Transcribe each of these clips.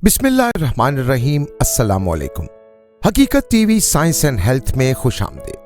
बिस्मिल्लाहिर्रहमानिर्रहीम। अस्सलाम वालेकुम। हकीकत टीवी साइंस एंड हेल्थ में खुश आमदीद।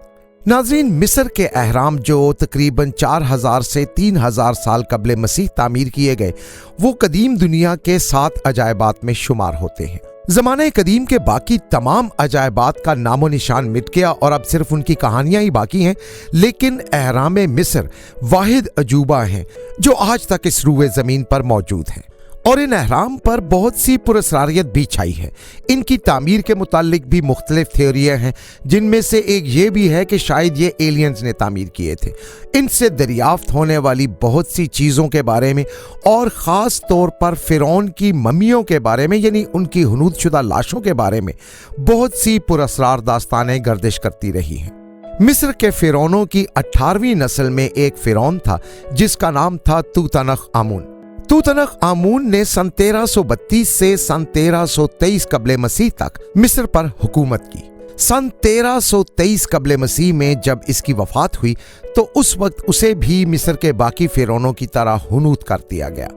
नाज़रीन, मिस्र के अहराम जो तकरीबन 4000 से 3000 साल कबल मसीह तामीर किए गए, वो कदीम दुनिया के 7 अजायबात में शुमार होते हैं। ज़माने कदीम के बाकी तमाम अजायबात का नामो निशान मिट गया और अब सिर्फ उनकी कहानियां ही बाकी हैं, लेकिन अहराम मिस्र वाहिद अजूबा हैं जो आज तक इस रूए ज़मीन पर मौजूद हैं। और इन अहराम पर बहुत सी पुरस्कारियत भी छाई है। इनकी तामीर के मुतालिक भी मुख्तलिफ थ्योरियाँ हैं, जिनमें से एक ये भी है कि शायद ये एलियंस ने तामीर किए थे। इनसे दरियाफ्त होने वाली बहुत सी चीज़ों के बारे में और ख़ास तौर पर फ़िरौन की मम्मियों के बारे में, यानी उनकी हुनूदशुदा लाशों के बारे में बहुत सी पुरस्कार दास्तानें गर्दिश करती रही हैं। मिस्र के फ़िरौनों की 18वीं नस्ल में एक फ़िरौन था जिसका नाम था तूतनख आमून। तूतनख आमून ने सन 1332 से सन 1323 कबले मसीह तक मिस्र पर हुकूमत की। सन 1323 कबले मसीह में जब इसकी वफात हुई तो उस वक्त उसे भी मिस्र के बाकी फ़िरौनों की तरह हुनूद कर दिया गया।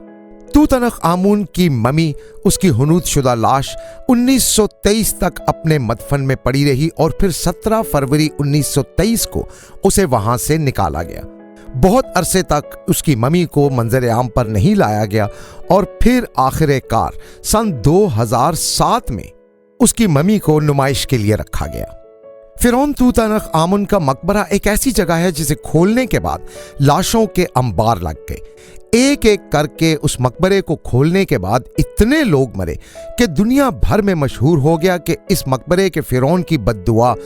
तूतनख आमून की ममी, उसकी हुनूदशुदा लाश 1923 तक अपने मदफन में पड़ी रही और फिर 17 फरवरी 1923 को उसे वहां से निकाला गया। बहुत अरसे तक उसकी ममी को मंजर आम पर नहीं लाया गया और फिर आखिरकार सन 2007 में उसकी ममी को नुमाइश के लिए रखा गया। फ़िरौन तूतनख आमून का मकबरा एक ऐसी जगह है जिसे खोलने के बाद लाशों के अंबार लग गए। एक एक करके उस मकबरे को खोलने के बाद इतने लोग मरे कि दुनिया भर में मशहूर हो गया कि इस मकबरे के फ़िरौन की बद्दुआ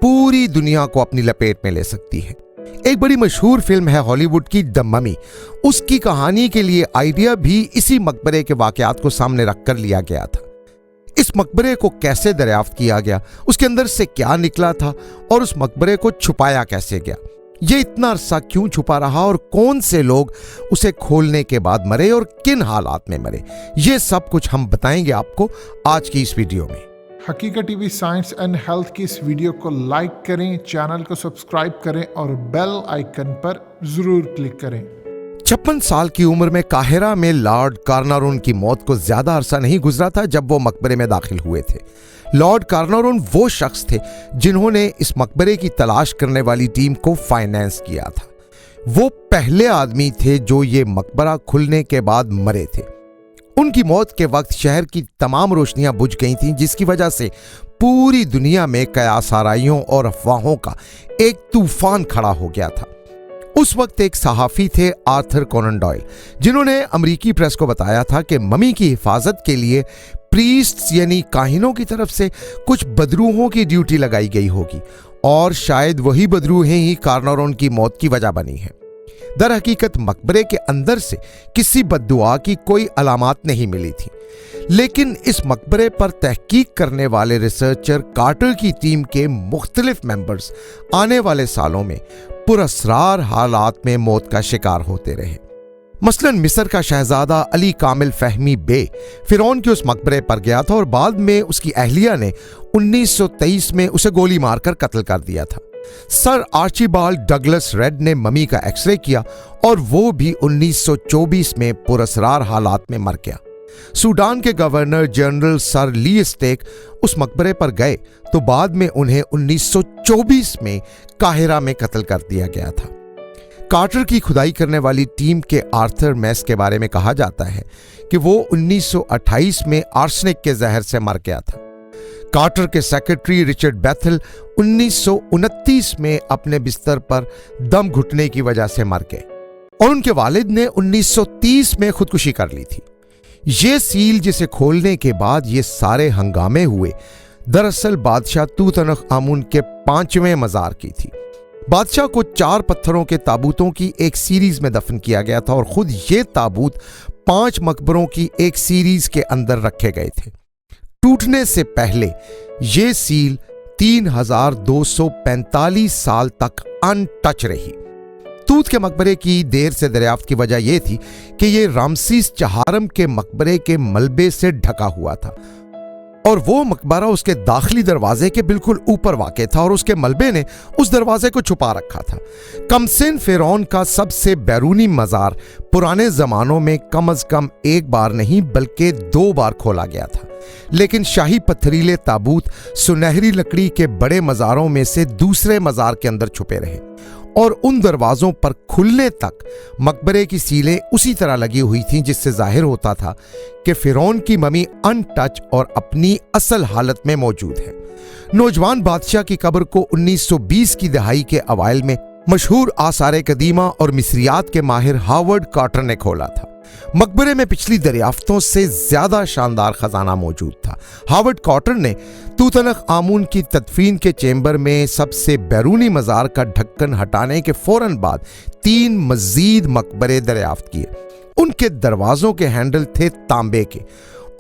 पूरी दुनिया को अपनी लपेट में ले सकती है। एक बड़ी मशहूर फिल्म है हॉलीवुड की द ममी। उसकी कहानी के लिए आइडिया भी इसी मकबरे के वाकयात को सामने रखकर लिया गया था। इस मकबरे को कैसे दरियाफ्त किया गया, उसके अंदर से क्या निकला था और उस मकबरे को छुपाया कैसे गया, ये इतना अरसा क्यों छुपा रहा और कौन से लोग उसे खोलने के बाद मरे और किन हालात में मरे, ये सब कुछ हम बताएंगे आपको आज की इस वीडियो में। हकीकत टीवी साइंस एंड हेल्थ की इस वीडियो को लाइक करें, चैनल को सब्सक्राइब करें और बेल आइकन पर जरूर क्लिक करें। 56 साल की उम्र में काहिरा में लॉर्ड कार्नारून की मौत को ज्यादा अरसा नहीं गुजरा था जब वो मकबरे में दाखिल हुए थे। लॉर्ड कार्नारून वो शख्स थे जिन्होंने इस मकबरे की तलाश करने वाली टीम को फाइनेंस किया था। वो पहले आदमी थे जो ये मकबरा खुलने के बाद मरे थे। उनकी मौत के वक्त शहर की तमाम रोशनियां बुझ गई थीं, जिसकी वजह से पूरी दुनिया में कयास आराइयों और अफवाहों का एक तूफान खड़ा हो गया था। उस वक्त एक सहाफ़ी थे आर्थर कोनन डॉयल, जिन्होंने अमेरिकी प्रेस को बताया था कि ममी की हिफाजत के लिए प्रीस्ट्स यानी काहिनों की तरफ से कुछ बदरूहों की ड्यूटी लगाई गई होगी और शायद वही बदरूहें ही कार्नारून की मौत की वजह बनी है। दर हकीकत मकबरे के अंदर से किसी बद्दुआ की कोई अलामात नहीं मिली थी, लेकिन इस मकबरे पर तहकीक करने वाले रिसर्चर कार्टर की टीम के मुख्तलिफ मेंबर्स आने वाले सालों में पुरअसरार हालात में मौत का शिकार होते रहे। मसलन मिस्र का शहजादा अली कामिल फहमी बे फ़िरौन के उस मकबरे पर गया था और बाद में उसकी अहलिया ने 1923 में उसे गोली मारकर कत्ल कर दिया था। सर आर्चिबाल्ड डगलस रेड ने ममी का एक्सरे किया और वो भी 1924 में पुरअसरार हालात में मर गया। सूडान के गवर्नर जनरल सर ली स्टेक उस मकबरे पर गए तो बाद में उन्हें 1924 में काहिरा में कत्ल कर दिया गया था। कार्टर की खुदाई करने वाली टीम के आर्थर मैस के बारे में कहा जाता है कि वो 1928 में आर्सेनिक के जहर से मर गया था। कार्टर के सेक्रेटरी रिचर्ड बेथल 1929 में अपने बिस्तर पर दम घुटने की वजह से मर गए और उनके वालिद ने 1930 में खुदकुशी कर ली थी। ये सील जिसे खोलने के बाद ये सारे हंगामे हुए, दरअसल बादशाह तूतनख आमून के 5वें मज़ार की थी। बादशाह को 4 पत्थरों के ताबूतों की एक सीरीज में दफन किया गया था और खुद ये ताबूत 5 मकबरों की एक सीरीज के अंदर रखे गए थे। टूटने से पहले ये सील 3245 साल तक अनटच रही। तूत के मकबरे की देर से दरियाफ्त की वजह यह थी कि ये रामसीस चहारम के मकबरे के मलबे से ढका हुआ था और वो मकबरा उसके दाखिली दरवाजे के बिल्कुल ऊपर वाक़ था और उसके मलबे ने उस दरवाजे को छुपा रखा था। कमसिन फ़िरौन का सबसे बैरूनी मज़ार पुराने ज़मानों में कम अज़ कम एक बार नहीं बल्कि 2 बार खोला गया था। लेकिन शाही पत्थरीले ताबूत सुनहरी लकड़ी के बड़े मज़ारों में से दूसरे मज़ार के अंदर छुपे रहे और उन दरवाज़ों पर खुलने तक मकबरे की सीलें उसी तरह लगी हुई थीं, जिससे जाहिर होता था कि फ़िरौन की ममी अनटच और अपनी असल हालत में मौजूद है। नौजवान बादशाह की कब्र को 1920 की दहाई के अवाइल में मशहूर आसार कदीमा और मिस्रियात के माहिर हावर्ड कार्टर ने खोला था। मकबरे में पिछली दरियाफ्तों से ज्यादा शानदार खजाना मौजूद था। हावर्ड कार्टर ने तूतनख आमून की तदफीन के चेंबर में सबसे बैरूनी मज़ार का ढक्कन हटाने के फौरन बाद 3 मजीद मकबरे दरियाफ्त किए। उनके दरवाजों के हैंडल थे तांबे के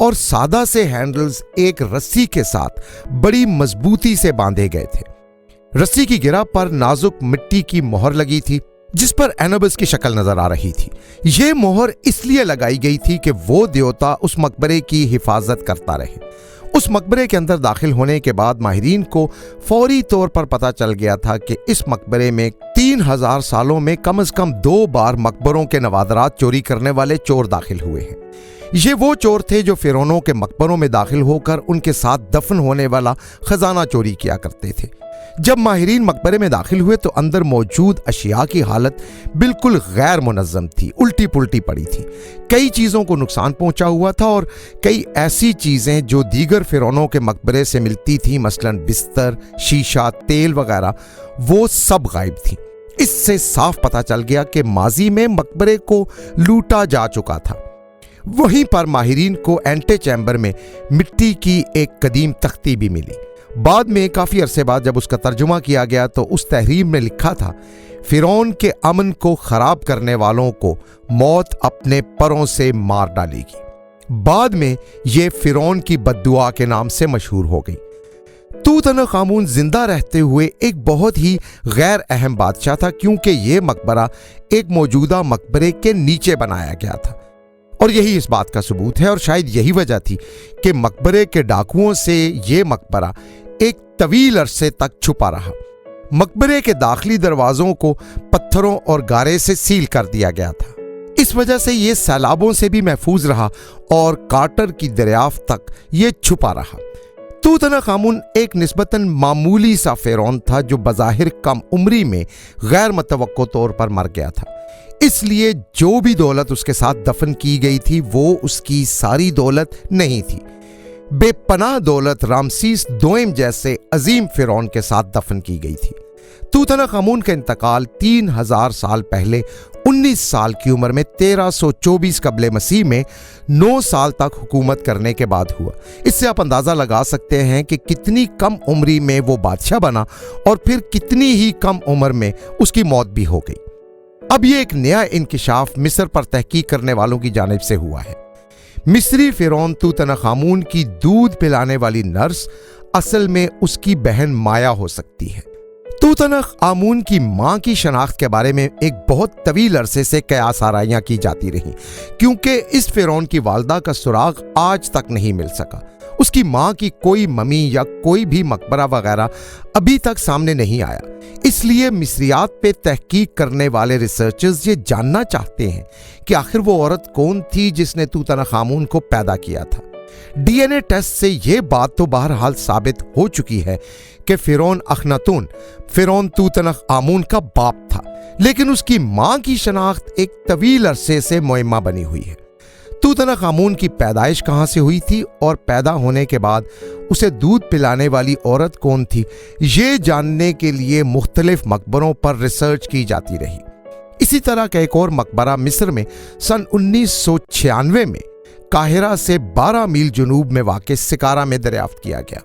और सादा से हैंडल्स एक रस्सी के साथ बड़ी मजबूती से बांधे गए थे। रस्सी की गिरा पर नाजुक मिट्टी की मोहर लगी थी, जिस पर एनोबिस की शक्ल नजर आ रही थी। यह मोहर इसलिए लगाई गई थी कि वो देवता उस मकबरे की हिफाजत करता रहे। उस मकबरे के अंदर दाखिल होने के बाद माहिरीन को फौरी तौर पर पता चल गया था कि इस मकबरे में 3000 सालों में कम से कम 2 बार मकबरों के नवादरात चोरी करने वाले चोर दाखिल हुए हैं। ये वो चोर थे जो फिरौनों के मकबरों में दाखिल होकर उनके साथ दफन होने वाला खजाना चोरी किया करते थे। जब माहिरीन मकबरे में दाखिल हुए तो अंदर मौजूद अशिया की हालत बिल्कुल गैर मुनज़्ज़म थी, उल्टी पुल्टी पड़ी थी। कई चीज़ों को नुकसान पहुंचा हुआ था और कई ऐसी चीज़ें जो दीगर फिरौनों के मकबरे से मिलती थी, मसलन बिस्तर, शीशा, तेल वगैरह, वो सब गायब थी। इससे साफ पता चल गया कि माजी में मकबरे को लूटा जा चुका था। वहीं पर माहिरीन को एंटे चैम्बर में मिट्टी की एक कदीम तख्ती भी मिली। बाद में काफ़ी अरसे बाद जब उसका तर्जुमा किया गया तो उस तहरीर में लिखा था, फिरौन के अमन को खराब करने वालों को मौत अपने परों से मार डालेगी। बाद में ये फिरौन की बद्दुआ के नाम से मशहूर हो गई। तूतनख आमून जिंदा रहते हुए एक बहुत ही गैर अहम बादशाह था, क्योंकि ये मकबरा एक मौजूदा मकबरे के नीचे बनाया गया था और यही इस बात का सबूत है। और शायद यही वजह थी कि मकबरे के डाकुओं से ये मकबरा एक तवील अरसे तक छुपा रहा। मकबरे के दाखिली दरवाजों को पत्थरों और गारे से सील कर दिया गया था। इस वजह से ये सैलाबों से भी महफूज रहा और कार्टर की दरियाफ्त तक ये छुपा रहा। तूतनख आमून एक निस्बतन मामूली सा फिरौन था जो बज़ाहिर कम उम्री में गैर मुतवक्को तौर पर मर गया था। इसलिए जो भी दौलत उसके साथ दफन की गई थी वो उसकी सारी दौलत नहीं थी। बेपनाह दौलत रामसीस दोइम जैसे अजीम फिरौन के साथ दफन की गई थी। तूतनख आमून का इंतकाल 3000 साल पहले 19 साल की उम्र में 1324 कबले मसीह में 9 साल तक हुकूमत करने के बाद हुआ। इससे आप अंदाज़ा लगा सकते हैं कि कितनी कम उम्री में वो बादशाह बना और फिर कितनी ही कम उम्र में उसकी मौत भी हो गई। अब ये एक नया इंकिशाफ मिस्र पर तहकीक करने वालों की जानिब से हुआ है। मिस्री फिरौन तूतनख आमून की दूध पिलाने वाली नर्स असल में उसकी बहन माया हो सकती है। तूतनख आमून की मां की शनाख्त के बारे में एक बहुत तवील अरसे से कयास आराइयां की जाती रहीं, क्योंकि इस फिरौन की वालदा का सुराग आज तक नहीं मिल सका। उसकी मां की कोई ममी या कोई भी मकबरा वगैरह अभी तक सामने नहीं आया। इसलिए मिस्रियात पे तहकीक करने वाले रिसर्चर्स ये जानना चाहते हैं कि आखिर वो औरत कौन थी जिसने तूतनख आमून को पैदा किया था। डीएनए टेस्ट से ये बात तो बहरहाल साबित हो चुकी है कि फिरौन अखनातून फिरौन तूतनख आमून का बाप था, लेकिन उसकी मां की शनाख्त एक तवील अरसे से मुयम्मा बनी हुई है। तूतनख आमून की पैदाइश कहाँ से हुई थी और पैदा होने के बाद उसे दूध पिलाने वाली औरत कौन थी, ये जानने के लिए मुख्तलिफ मकबरों पर रिसर्च की जाती रही। इसी तरह का एक और मकबरा मिस्र में सन 1996 में काहिरा से 12 मील जुनूब में वाक़ सिकारा में दरियाफ्त किया गया।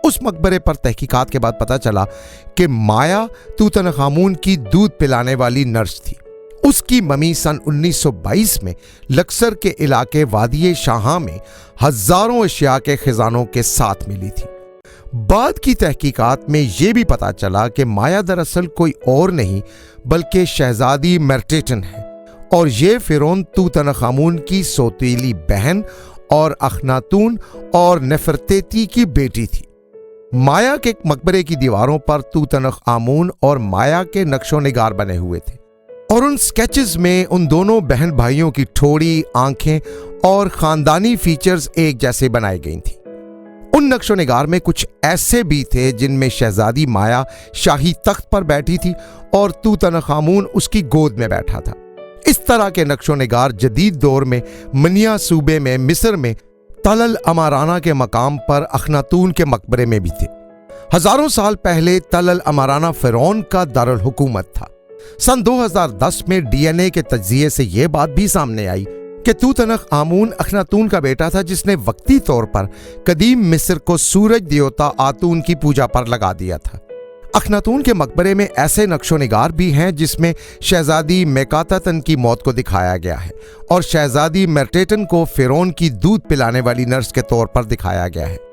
उस मकबरे पर तहकीकात के बाद पता चला कि माया तूतनख आमून की दूध पिलाने वाली नर्स थी। उसकी ममी सन 1922 में लक्सर के इलाके वादिये शाहा में हजारों अशिया के खजानों के साथ मिली थी। बाद की तहकीकात में यह भी पता चला कि माया दरअसल कोई और नहीं बल्कि शहजादी मेर्टेटन है और ये फिरौन तूतनख आमून की सौतीली बहन और अखनातून और नेफरतेती की बेटी थी। माया के मकबरे की दीवारों पर तूतनख आमून और माया के नक्शो निगार बने हुए थे। और उन स्केचेस में उन दोनों बहन भाइयों की ठोड़ी, आंखें और खानदानी फीचर्स एक जैसे बनाई गई थी। उन नक्शो निगार में कुछ ऐसे भी थे जिनमें शहजादी माया शाही तख्त पर बैठी थी और तूतनखामून उसकी गोद में बैठा था। इस तरह के नक्शो निगार जदीद दौर में मनिया सूबे में मिस्र में तल अल अमाराना के मकाम पर अखनातून के मकबरे में भी थे। हजारों साल पहले तल अल अमाराना फिरौन का दारुल हुकूमत था। सन 2010 में डीएनए के तज्जिये से यह बात भी सामने आई कि तूतनखामून अखनातून का बेटा था, जिसने वक्ती तौर पर कदीम मिस्र को सूरज देवता आतून की पूजा पर लगा दिया था। अखनातून के मकबरे में ऐसे नक्शो निगार भी हैं जिसमें शहजादी मेकातातन की मौत को दिखाया गया है और शहजादी मेर्टेटन को फिरौन की दूध पिलाने वाली नर्स के तौर पर दिखाया गया है।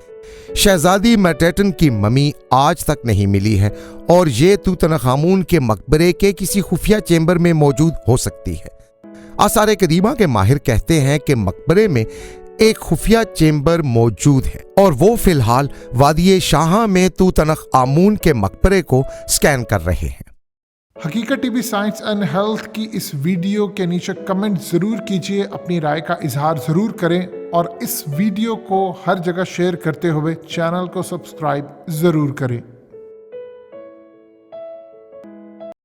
शहजादी मेर्टेटन की मम्मी आज तक नहीं मिली है और ये तूतनखामून के मकबरे के किसी खुफिया चेंबर में मौजूद हो सकती है। आसार कदीमा के माहिर कहते हैं कि मकबरे में एक खुफिया चेंबर मौजूद है और वो फिलहाल वादी शाह में तूतनखामून के मकबरे को स्कैन कर रहे हैं। हकीकत टीवी साइंस एंड हेल्थ की इस वीडियो के नीचे कमेंट ज़रूर कीजिए, अपनी राय का इजहार ज़रूर करें और इस वीडियो को हर जगह शेयर करते हुए चैनल को सब्सक्राइब ज़रूर करें।